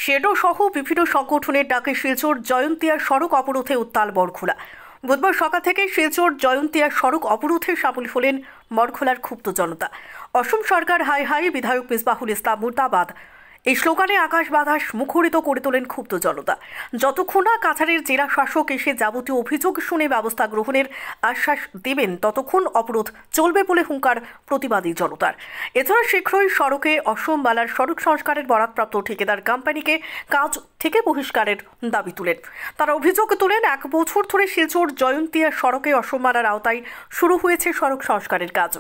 Shadow সহ বিভিন্ন সংগঠনের ডাকে শিলচর জয়ন্তিয়া সড়ক অবরোধে উত্তাল বরখোলা। বুধবার সকাল থেকে শিলচর জয়ন্তিয়া সড়ক অবরোধে সামিল হলেন বরখোলার ক্ষুব্ধ জনতা। অসম সরকার হাই হাই, বিধায়ক মিসবাহুল ইসলাম মুর্দাবাদ এই স্লোগানে আকাশ বাতাস মুখরিত করে তোলেন ক্ষুব্ধ জনতা। যতক্ষণ না কাছাড়ের জেলা শাসক এসে যাবতীয় অভিযোগ শুনে ব্যবস্থা গ্রহণের আশ্বাস দেবেন ততক্ষণ অবরোধ চলবে বলে হুঙ্কার প্রতিবাদী জনতার। এছাড়া শীঘ্রই সড়কে অসম বালার সড়ক সংস্কারের বরাদপ্রাপ্ত ঠিকাদার কোম্পানিকে কাজ থেকে বহিষ্কারের দাবি তুলেন। তারা অভিযোগ তোলেন, 1 বছর ধরে শিলচর জয়ন্তিয়া সড়কে অসম বালার আওতায় শুরু হয়েছে সড়ক সংস্কারের কাজ।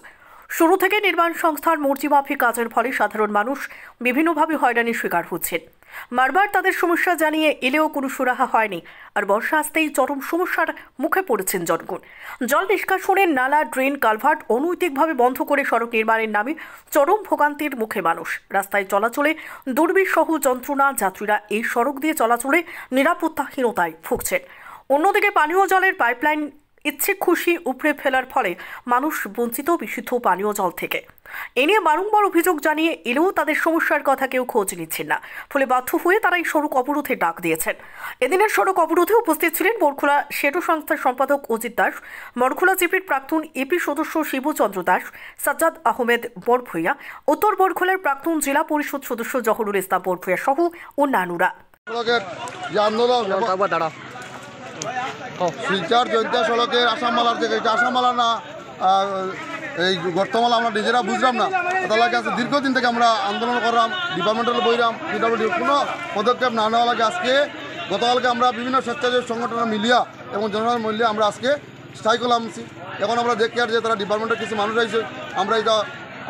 শুরু থেকে নির্মাণ সংস্থার মর্জিমাফিক কাজের ফলে সাধারণ মানুষ বিভিন্নভাবে হয়রানির শিকার হচ্ছেন। বারবার তাদের সমস্যা জানিয়ে এলেও কোনো সুরাহা হয়নি। আর বর্ষা আসতেই চরম সমস্যার মুখে পড়েছেন জনগণ। জল নিষ্কাশনের নালা, ড্রেন, কালভার্ট অনৈতিকভাবে বন্ধ করে সড়ক নির্মাণের নামে চরম ভোগান্তির মুখে মানুষ। রাস্তায় চলাচলে দুর্বিষহ যন্ত্রণা, যাত্রীরা এই সড়ক দিয়ে চলাচলে নিরাপত্তাহীনতায় ভুগছেন। অন্যদিকে পানীয় জলের পাইপলাইন ইচ্ছে খুশি উপড়ে ফেলার ফলে মানুষ বঞ্চিত বিশুদ্ধ পানীয় জল থেকে। এ নিয়ে বারংবার অভিযোগ জানিয়ে এলেও তাদের সমস্যার কথা কেউ খোঁজ নিচ্ছেন না। ফলে বাধ্য হয়ে তারা এই সড়ক অবরোধে ডাক দিয়েছেন। এদিনের সড়ক অবরোধে উপস্থিত ছিলেন বরখোলা শেডো সংস্থার সম্পাদক অজিত দাস, বরখোলা জিপির প্রাক্তন এপি সদস্য শিবচন্দ্র দাস, সাজ্জাদ আহমেদ বরভূঁইয়া, উত্তর বরখোলার প্রাক্তন জেলা পরিষদ সদস্য জহুরুল ইসলাম বরভূঁইয়া সহ অন্যান্যরা। শিলচর জয়ন্তিয়া সড়কের আসামমালার থেকে এটা আসামমালা না এই গর্তমালা আমরা নিজেরা বুঝলাম না। তার লাগে আজকে দীর্ঘদিন থেকে আমরা আন্দোলন করলাম, ডিপার্টমেন্টাল বইলাম, পিডব্লিউডি কোনো পদক্ষেপ না নেওয়া লাগে। আজকে গতকালকে আমরা বিভিন্ন স্বেচ্ছাসেবী সংগঠন মিলিয়া এবং জনসাধারণ মিলিয়ে আমরা আজকে স্ট্রাইক করলাম। এখন আমরা দেখি আর যে তারা ডিপার্টমেন্টের কিছু মানুষ আইছে,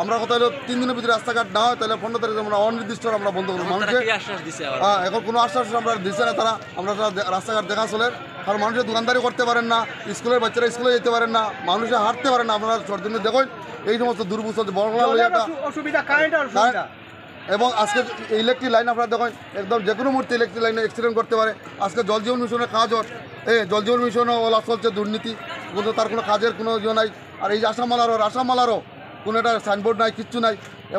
আমরা কথা হলো 3 দিনের ভিতরে রাস্তাঘাট না হয় তাহলে 15 তারিখে আমরা অনির্দিষ্ট আমরা বন্ধ করবো। মানুষের এখন কোনো আশ্বাস আমরা দিচ্ছে না তারা। আমরা রাস্তাঘাট দেখা চলে, কারণ মানুষের দোকানদারি করতে পারেন না, স্কুলের বাচ্চারা স্কুলে যেতে পারেন না, মানুষে হাঁটতে পারেন না। আপনারা জন্য দেখুন এই সমস্ত দুর্বস্থ অসুবিধা। এবং আজকে ইলেকট্রিক লাইন আপনারা দেখুন একদম যে কোনো মুহূর্তে ইলেকট্রিক লাইনে অ্যাক্সিডেন্ট করতে পারে। আজকে জল জীবন মিশনের কাজ জল জীবন মিশনও ওলা চলছে দুর্নীতি, কিন্তু তার কোনো কাজের কোনো ইয়ে নাই। আর এই আসামমালারও কোনো একটা সাইনবোর্ড নাই, কিচ্ছু নাই।